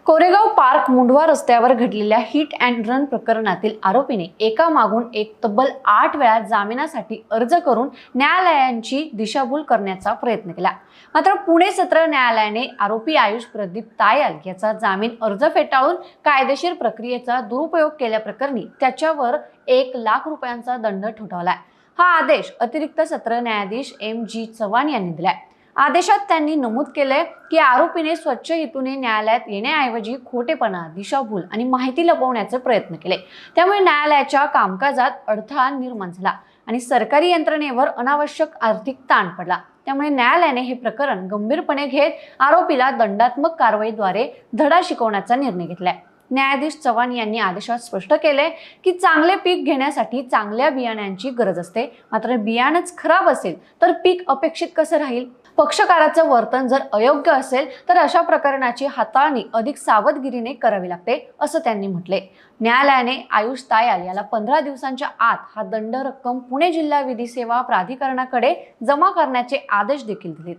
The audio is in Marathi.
कोरेगाव पार्क मुंढवा रस्त्यावर घडलेल्या हिट अँड रन प्रकरणातील आरोपीने एकामागून एक तब्बल 8 वेळा जामिनासाठी अर्ज करून न्यायालयांची दिशाभूल करण्याचा प्रयत्न केला। मात्र पुणे सत्र न्यायालयाने आरोपी आयुष प्रदीप तायल याचा जामीन अर्ज फेटाळून कायदेशीर प्रक्रियेचा दुरुपयोग केल्याप्रकरणी त्याच्यावर 1 लाख रुपयांचा दंड ठोठावलाय। हा आदेश अतिरिक्त सत्र न्यायाधीश MG चव्हाण यांनी दिलाय। आदेशात त्यांनी नमूद केलंय की आरोपीने स्वच्छ हेतूने न्यायालयात येण्याऐवजी खोटेपणा, दिशाभूल आणि माहिती लपवण्याचे प्रयत्न केले। त्यामुळे न्यायालयाच्या कामकाजात अडथळा निर्माण झाला आणि सरकारी यंत्रणेवर अनावश्यक आर्थिक ताण पडला। त्यामुळे न्यायालयाने हे प्रकरण गंभीरपणे घेत आरोपीला दंडात्मक कारवाईद्वारे धडा शिकवण्याचा निर्णय घेतलाय। न्यायाधीश चव्हाण यांनी आदेशात स्पष्ट केले की चांगले पीक घेण्यासाठी चांगल्या बियाण्यांची गरज असते, मात्र बियाणंच खराब असेल तर पीक अपेक्षित कसं राहील। पक्षकाराचं वर्तन जर अयोग्य असेल तर अशा प्रकरणाची हाताळणी अधिक सावधगिरीने करावी लागते, असं त्यांनी म्हटले। न्यायालयाने आयुष तायल याला 15 दिवसांच्या आत हा दंड रक्कम पुणे जिल्हा विधी सेवा प्राधिकरणाकडे जमा करण्याचे आदेश देखील दिले।